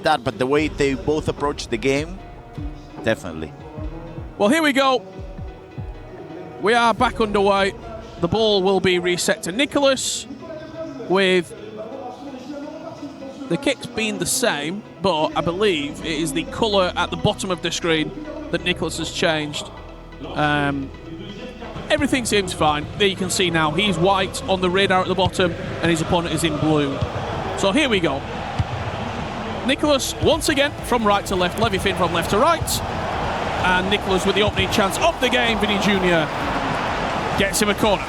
that, but the way they both approach the game, definitely. Well, here we go. We are back underway. The ball will be reset to Nicolas, with the kicks being the same, but I believe it is the colour at the bottom of the screen that Nicolas has changed. Everything seems fine. There you can see now he's white on the radar at the bottom and his opponent is in blue. So here we go. Nicolas once again from right to left, levyFinn from left to right. And Nicolas with the opening chance of the game. Vinny Jr. gets him a corner.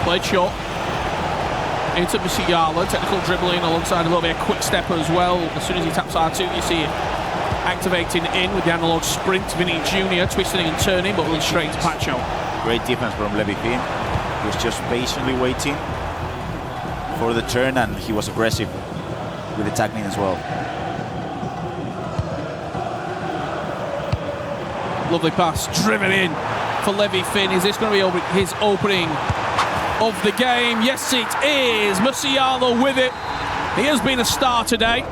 Played short into Musiala, technical dribbling alongside a little bit of quick step as well. As soon as he taps R2, you see it activating in with the analog sprint. Vinny Jr. twisting and turning, but will straight to Pacho. Great defense from levyFinn. He was just patiently waiting for the turn, and he was aggressive with the tackling as well. Lovely pass, driven in for levyFinn. Is this going to be his opening of the game? Yes, it is. Musiala with it. He has been a star today.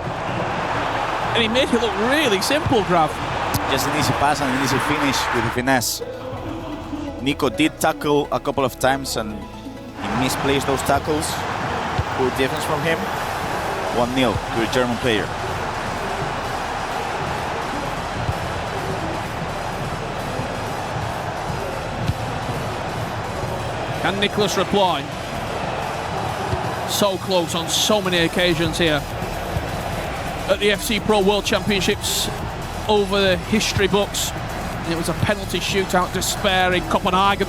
And he made it look really simple, Grav. Just an easy pass and an easy finish with the finesse. Nico did tackle a couple of times and he misplaced those tackles. Good defense from him. 1-0 to a German player. Can Nicolas reply? So close on so many occasions here at the FC Pro World Championships over the history books. It was a penalty shootout despair in Copenhagen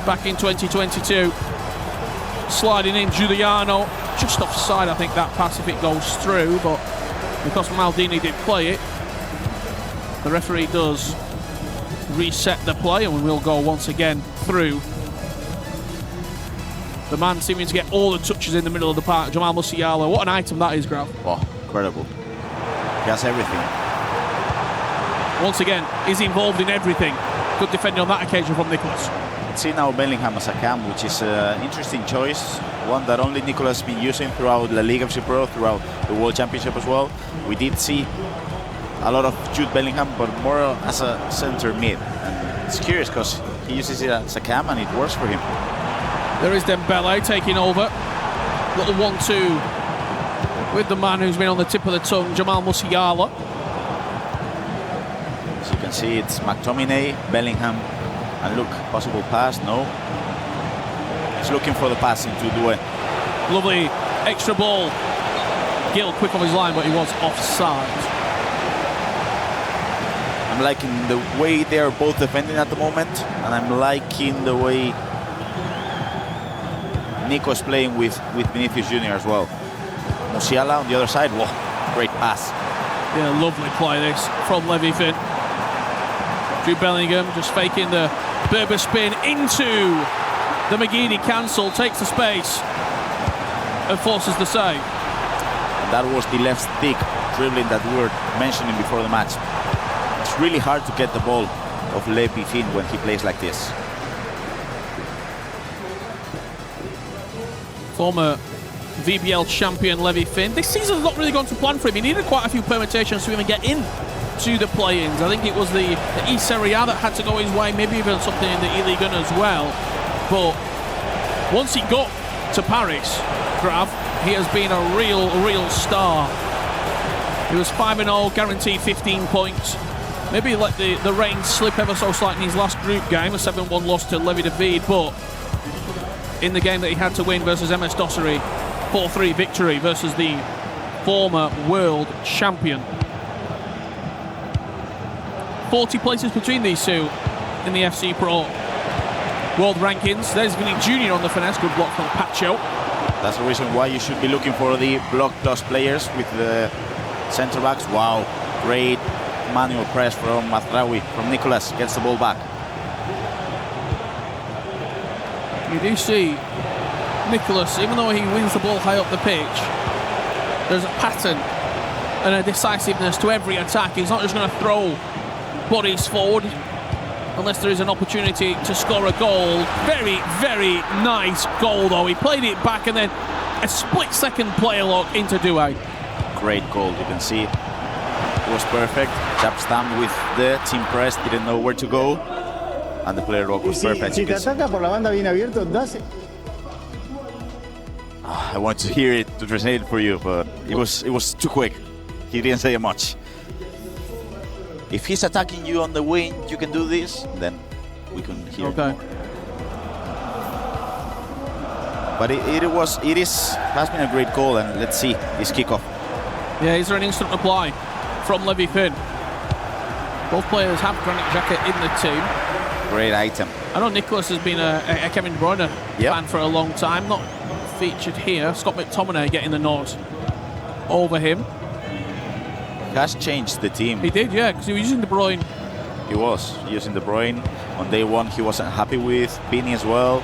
back in 2022. Sliding in Giuliano, just offside I think that pass if it goes through, but because Maldini did play it, the referee does reset the play and we will go once again through. The man seeming to get all the touches in the middle of the park, Jamal Musiala. What an item that is, Graf. Oh, incredible. He has everything. Once again, he's involved in everything. Good defending on that occasion from Nicolas. Let's see now Bellingham as a cam, which is an interesting choice. One that only Nicolas has been using throughout La Liga FC Pro, throughout the World Championship as well. We did see a lot of Jude Bellingham, but more as a center mid. And it's curious because he uses it as a cam and it works for him. There is Dembele taking over. Little 1-2 with the man who's been on the tip of the tongue, Jamal Musiala. As you can see, it's McTominay, Bellingham, and look, possible pass, no. He's looking for the pass into Doué. Lovely extra ball. Gill quick on his line, but he was offside. I'm liking the way they are both defending at the moment, and I'm liking the way Nico's playing with Vinicius Jr. as well. Musiala on the other side, whoa, great pass. Yeah, lovely play this from levyFinn. Jude Bellingham just faking the Berber spin into the McGeady cancel, takes the space and forces the save. And that was the left stick dribbling that we were mentioning before the match. It's really hard to get the ball of levyFinn when he plays like this. Former VBL champion levyFinn. This season's not really gone to plan for him. He needed quite a few permutations to even get in to the play-ins. I think it was the E-Serie A that had to go his way, maybe even something in the E-Ligue 1 as well. But once he got to Paris, Grav, he has been a real star. He was 5-0, guaranteed 15 points. Maybe let the reins slip ever so slightly in his last group game, a 7-1 loss to Levy David, but in the game that he had to win versus MS Dosseri, 4-3 victory versus the former world champion. 40 places between these two in the FC Pro World Rankings. There's Vinny Jr. on the finesse, good block from Pacho. That's the reason why you should be looking for the block plus players with the centre backs. Wow, great manual press from Mazraoui, from Nicolas, gets the ball back. You do see Nicolas, even though he wins the ball high up the pitch, there's a pattern and a decisiveness to every attack. He's not just going to throw bodies forward unless there is an opportunity to score a goal. Very nice goal though. He played it back and then a split-second player lock into Douay. Great goal, you can see. It was perfect. Jab stamp with the team press, didn't know where to go. And the player lock was perfect. Si te ataca por la banda bien abierto, das. I want to hear it to translate it for you, but it was too quick. He didn't say much. If he's attacking you on the wing, you can do this, then we can hear. Okay. But it has been a great goal, and let's see this kickoff. Yeah, is there an instant reply from levyFinn? Both players have Granit Xhaka in the team. Great item. I know Nicolas has been a Kevin De Bruyne fan for a long time, not featured here. Scott McTominay getting the nod over him. He has changed the team. He did, yeah, because he was using De Bruyne. He was using De Bruyne. On day one, he wasn't happy with Bini as well.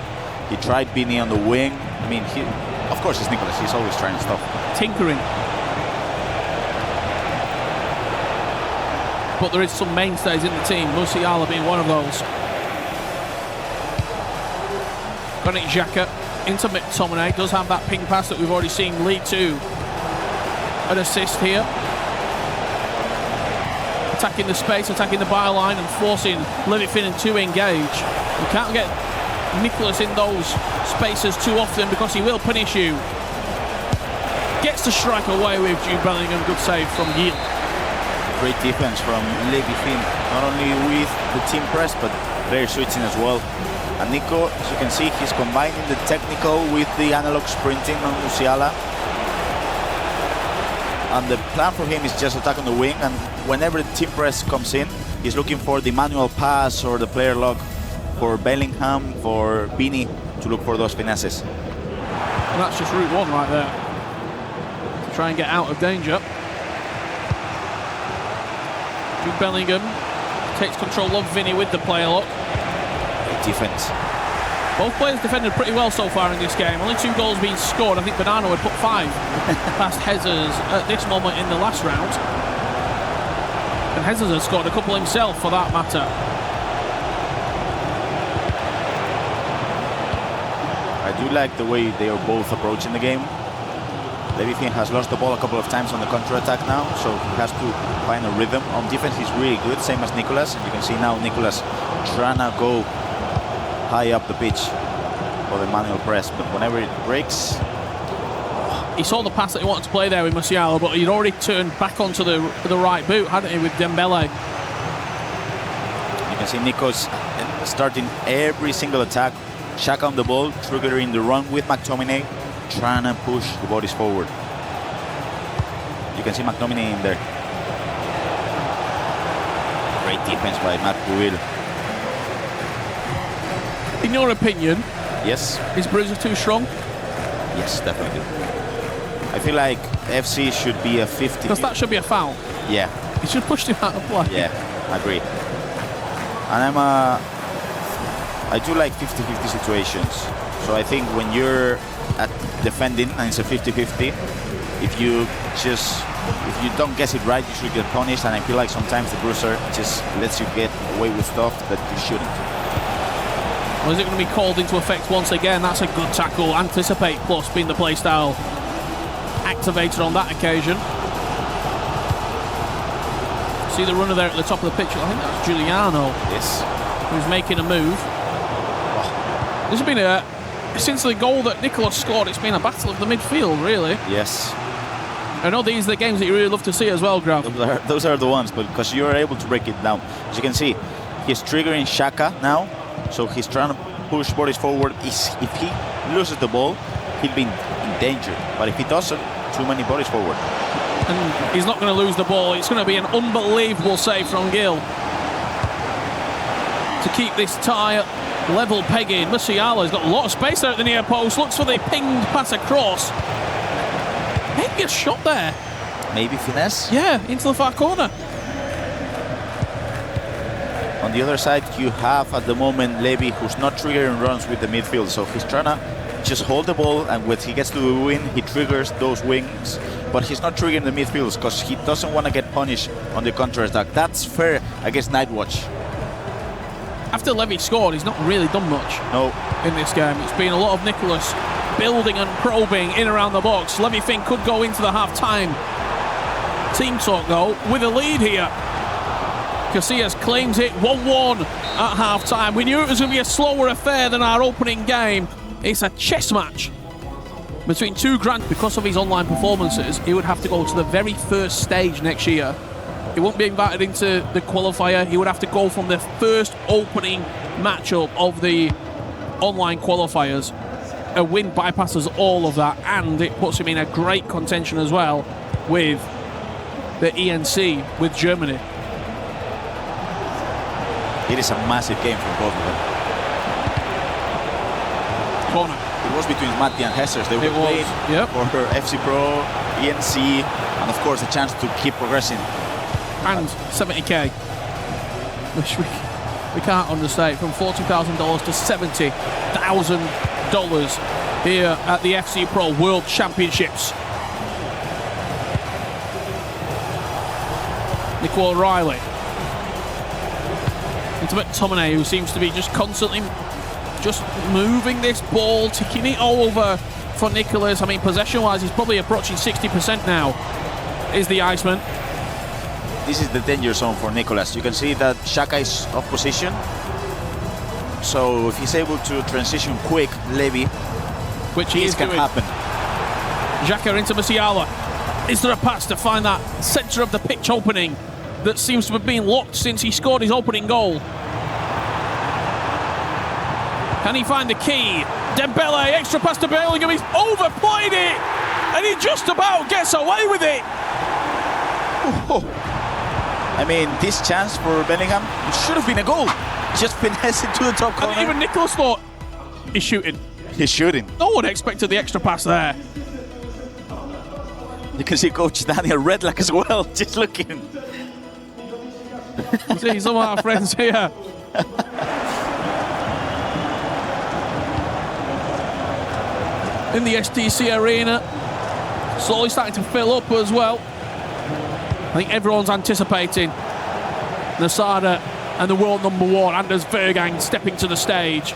He tried Bini on the wing. I mean, of course, it's Nicolas. He's always trying stuff. Tinkering. But there is some mainstays in the team, Musiala being one of those. Granit Xhaka into McTominay, does have that ping pass that we've already seen lead to an assist here. Attacking the space, attacking the byline and forcing levyFinn to engage. You can't get Nicolas in those spaces too often because he will punish you. Gets to strike away with Jude Bellingham, good save from Gil. Great defense from levyFinn, not only with the team press, but player switching as well. And Nico, as you can see, he's combining the technical with the analog sprinting on Musiala. And the plan for him is just attack on the wing, and whenever the team press comes in, he's looking for the manual pass or the player lock for Bellingham, for Bini, to look for those finesses. And that's just route one right there. To try and get out of danger. Jude Bellingham takes control of Vinny with the player lock. Great defense. Both players defended pretty well so far in this game. Only 2 goals being scored. I think Bonanno had put 5 past Hezers at this moment in the last round. And Hezers has scored a couple himself, for that matter. I do like the way they are both approaching the game. levyFinn has lost the ball a couple of times on the counter-attack now, so he has to find a rhythm. On defense, he's really good, same as Nicolas. And you can see now Nicolas trying to go high up the pitch for the manual press, but whenever it breaks... He saw the pass that he wanted to play there with Musiala, but he'd already turned back onto the right boot, hadn't he, with Dembele. You can see Nikos starting every single attack. Xhaka on the ball, triggering the run with McTominay, trying to push the bodies forward. You can see McTominay in there. Great defense by Matt Puil. In your opinion, yes, is Bruiser too strong? Yes, definitely. I feel like FC should be a 50. Because that should be a foul. Yeah. He should push him out of play. Yeah, I agree. And I do like 50-50 situations. So I think when you're at defending and it's a 50-50, if you don't guess it right, you should get punished. And I feel like sometimes the Bruiser just lets you get away with stuff that you shouldn't. Or is it going to be called into effect once again? That's a good tackle. Anticipate plus being the play style activated on that occasion. See the runner there at the top of the pitch. I think that's Giuliano. Yes. Who's making a move. This has been since the goal that Nicolas scored, it's been a battle of the midfield, really. Yes. I know these are the games that you really love to see as well, Graf. Those are the ones, but because you're able to break it down. As you can see, he's triggering Xhaka now. So he's trying to push bodies forward. If he loses the ball, he'll be in danger. But if he doesn't, too many bodies forward. And he's not going to lose the ball. It's going to be an unbelievable save from Gil to keep this tie level pegging. Musiala's got a lot of space there at the near post. Looks for the pinged pass across. Maybe a shot there. Maybe finesse? Yeah, into the far corner. On the other side, you have at the moment Levy, who's not triggering runs with the midfield. So he's trying to just hold the ball, and when he gets to the wing, he triggers those wings. But he's not triggering the midfields because he doesn't want to get punished on the counter-attack. That's fair against Nightwatch. After Levy scored, he's not really done much no. in this game. It's been a lot of Nicolas building and probing in around the box. levyFinn could go into the half-time team talk, though, with a lead here. Casillas claims it 1-1 at half-time. We knew it was going to be a slower affair than our opening game. It's a chess match between two grands. Because of his online performances, he would have to go to the very first stage next year. He won't be invited into the qualifier. He would have to go from the first opening matchup of the online qualifiers. A win bypasses all of that, and it puts him in a great contention as well with the ENC, with Germany. It is a massive game for both of them. Corner. It was between Matti and Hessers. They were playing for her FC Pro, ENC, and of course the chance to keep progressing. And 70k, which we can't understate, from $40,000 to $70,000 here at the FC Pro World Championships. Nicole Riley into McTominay, who seems to be just constantly just moving this ball, ticking it over for Nicolas. I mean, possession-wise, he's probably approaching 60% now, is the Iceman. This is the danger zone for Nicolas. You can see that Xhaka is off position. So if he's able to transition quick, Levy, which he is can doing. happen. Xhaka into Musiala. Is there a pass to find that centre of the pitch opening that seems to have been locked since he scored his opening goal? Can he find the key? Dembele, extra pass to Bellingham. He's overplayed it, and he just about gets away with it. Oh. I mean, this chance for Bellingham, it should have been a goal. Just finesse it to the top corner. And even Nicolas thought, he's shooting. He's shooting. No one expected the extra pass there. You can see Coach Daniel Redlack as well, just looking. See some of our friends here. In the STC arena, slowly starting to fill up as well. I think everyone's anticipating Nasada and the world #1, Anders Vergang, stepping to the stage.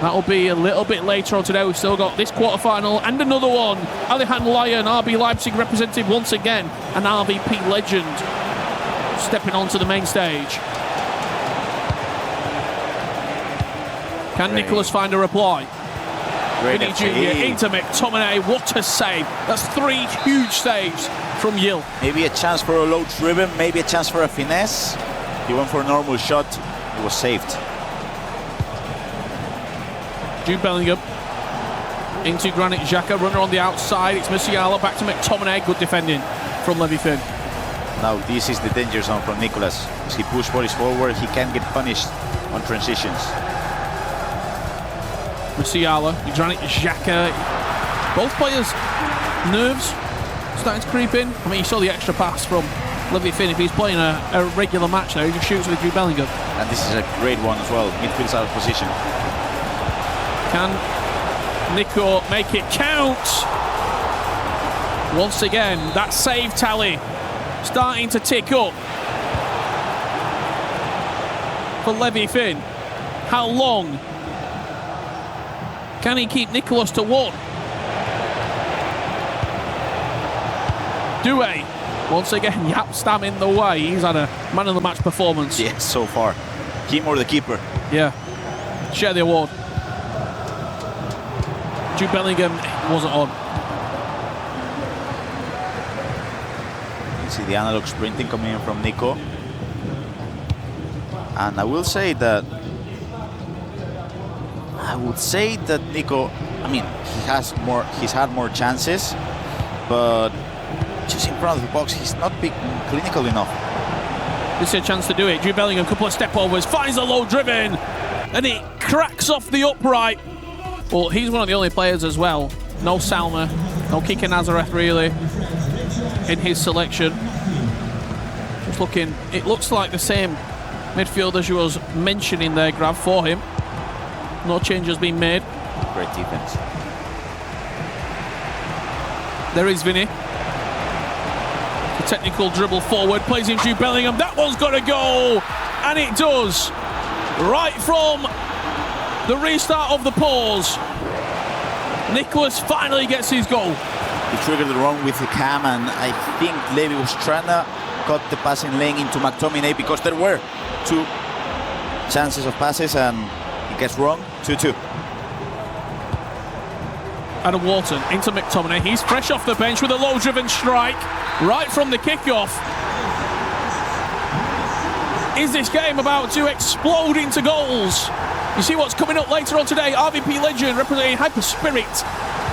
That'll be a little bit later on today. We've still got this quarterfinal and another one. Alihan Lyon, RB Leipzig represented once again, an RVP legend, stepping onto the main stage. Can Nicolas find a reply? Vinny Jr. into McTominay. What a save. That's 3 huge saves from Yil. Maybe a chance for a low driven, maybe a chance for a finesse. He went for a normal shot. It was saved. Jude Bellingham into Granit Xhaka. Runner on the outside. It's Musiala. Back to McTominay. Good defending from levyFinn. Now this is the danger zone from Nicolas. As he pushes bodies forward, he can get punished on transitions. Musiala, Granit Xhaka. Both players' nerves starting to creep in. I mean, you saw the extra pass from levyFinn. If he's playing a regular match now, he just shoots with Jude Bellingham. And this is a great one as well. Midfield's out of position. Can Nico make it count? Once again, that save tally starting to tick up for levyFinn. How long can he keep Nicolas to 1? Doué, once again, Yapstam in the way. He's had a man of the match performance. Yes, so far. Him or the keeper. Yeah. Share the award. Jude Bellingham wasn't on. You see the analog sprinting coming in from Nico. And I would say that Nico, I mean, he's had more chances, but just in front of the box, he's not big clinical enough. This is a chance to do it. Jude Bellingham, couple of step overs, finds a low driven, and it cracks off the upright. Well, he's one of the only players as well. No Salma, no Kike Nazareth really in his selection. Just looking, it looks like the same midfielders you was mentioning there, Grav, for him. No change has been made. Great defense. There is Vinny. The technical dribble forward, plays in Jude Bellingham. That one's got to go, and it does. Right from the restart of the pause, Nicolas finally gets his goal. He triggered the wrong with the cam, and I think Levy was trying to cut the passing lane into McTominay because there were 2 chances of passes, and he gets wrong. 2-2. Adam Wharton into McTominay. He's fresh off the bench with a low-driven strike right from the kickoff. Is this game about to explode into goals? You see what's coming up later on today. RVP legend representing Hyper Spirit,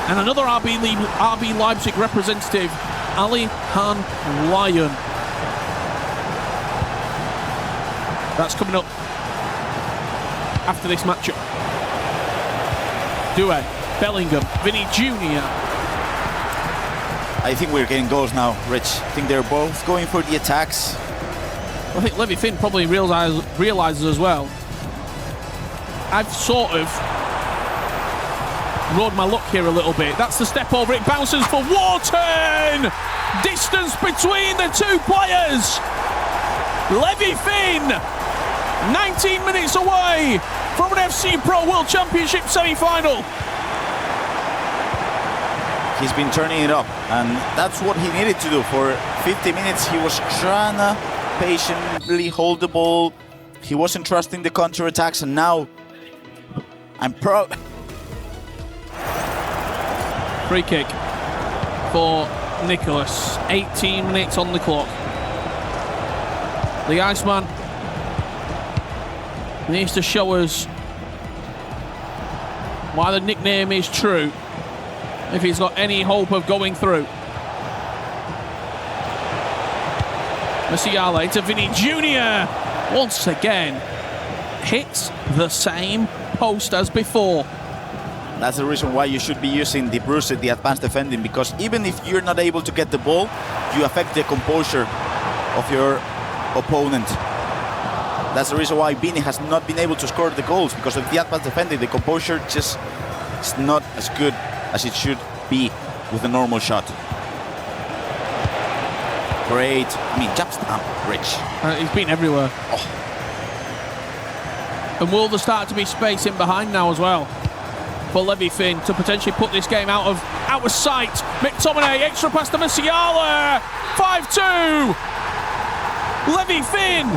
and another RB Leipzig representative, Ali Han Lyon. That's coming up after this matchup. Doué, Bellingham, Vinny Jr. I think we're getting goals now, Rich. I think they're both going for the attacks. I think levyFinn probably realises as well. I've sort of rode my luck here a little bit. That's the step over. It bounces for Wharton. Distance between the 2 players. levyFinn, 19 minutes away from an FC Pro World Championship semi-final. He's been turning it up, and that's what he needed to do. For 50 minutes, he was trying to patiently hold the ball. He wasn't trusting the counter-attacks, and now I'm proud. Free kick for Nicolas. 18 minutes on the clock. The Iceman needs to show us why the nickname is true, if he's got any hope of going through. Musiala into Vinny Jr. Once again hits the same post as before. That's the reason why you should be using the Bruce, the advanced defending, because even if you're not able to get the ball, you affect the composure of your opponent. That's the reason why Vini has not been able to score the goals, because of the advanced defending. The composure just is not as good as it should be with a normal shot. Great, jump stamp, Rich. He's been everywhere. Oh. And will there start to be space in behind now as well for levyFinn to potentially put this game out of sight? McTominay, extra pass to Musiala. 5-2. levyFinn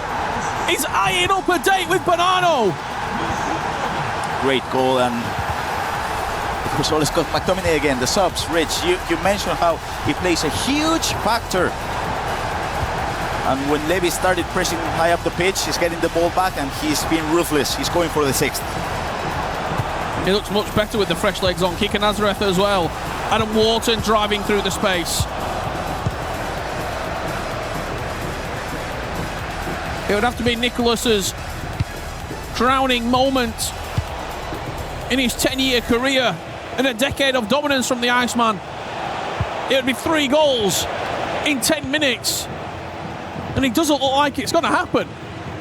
is eyeing up a date with Bonanno. Great goal, and it was always got McTominay again. The subs, Rich, you mentioned how he plays a huge factor. And when Levy started pressing high up the pitch, he's getting the ball back, and he's been ruthless. He's going for the 6th. He looks much better with the fresh legs on. Kika Nazareth as well. Adam Wharton driving through the space. It would have to be Nicolas's crowning moment in his 10-year career and a decade of dominance from the Iceman. It would be 3 goals in 10 minutes. And it doesn't look like it's going to happen.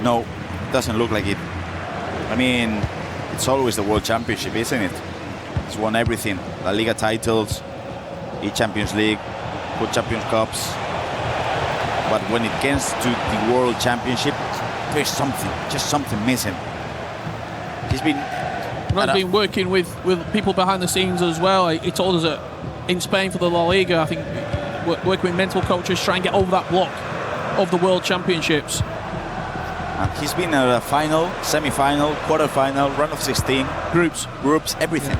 No, it doesn't look like it. It's always the World Championship, isn't it? He's won everything. La Liga titles, E-Champions League, World Champions Cups. But when it gets to the World Championship, there's something missing. He's been working with people behind the scenes as well. He told us that in Spain for the La Liga, I think, working with mental coaches, try and get over that block of the World Championships. And he's been at a final, semi-final, quarter-final, round of 16, groups, everything.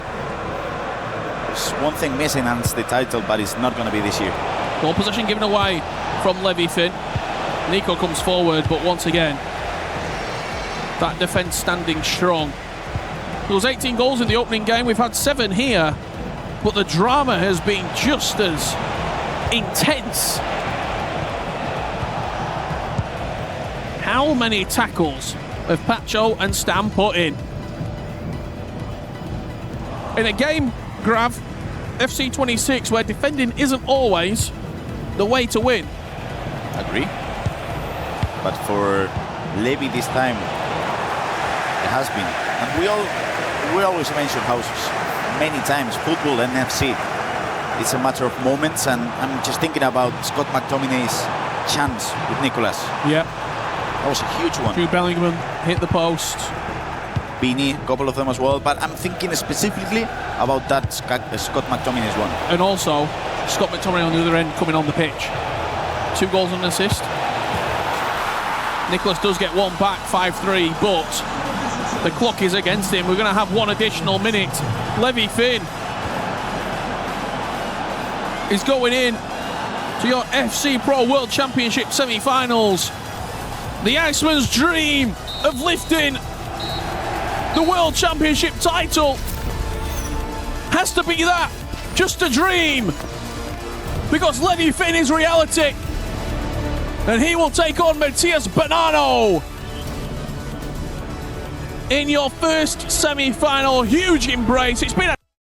There's one thing missing, and it's the title, but it's not going to be this year. Ball possession given away from levyFinn. Nico comes forward, but once again, that defence standing strong. There was 18 goals in the opening game. We've had 7 here, but the drama has been just as intense. How many tackles have Pacho and Stam put in? In a game, Grav, FC 26, where defending isn't always the way to win. Agree. But for Levy this time, it has been. And we always mention how many times football and FC, it's a matter of moments, and I'm just thinking about Scott McTominay's chance with Nicolas. Yeah. That was a huge one. Jude Bellingham hit the post. Beanie, a couple of them as well. But I'm thinking specifically about that Scott McTominay's one. And also, Scott McTominay on the other end coming on the pitch. 2 goals and an assist. Nicolas does get one back, 5-3, but the clock is against him. We're going to have 1 additional minute. levyFinn is going in to your FC Pro World Championship semi-finals. The Iceman's dream of lifting the World Championship title has to be that, just a dream, because levyFinn is reality, and he will take on Matthias Bonanno in your first semi-final. Huge embrace. It's been a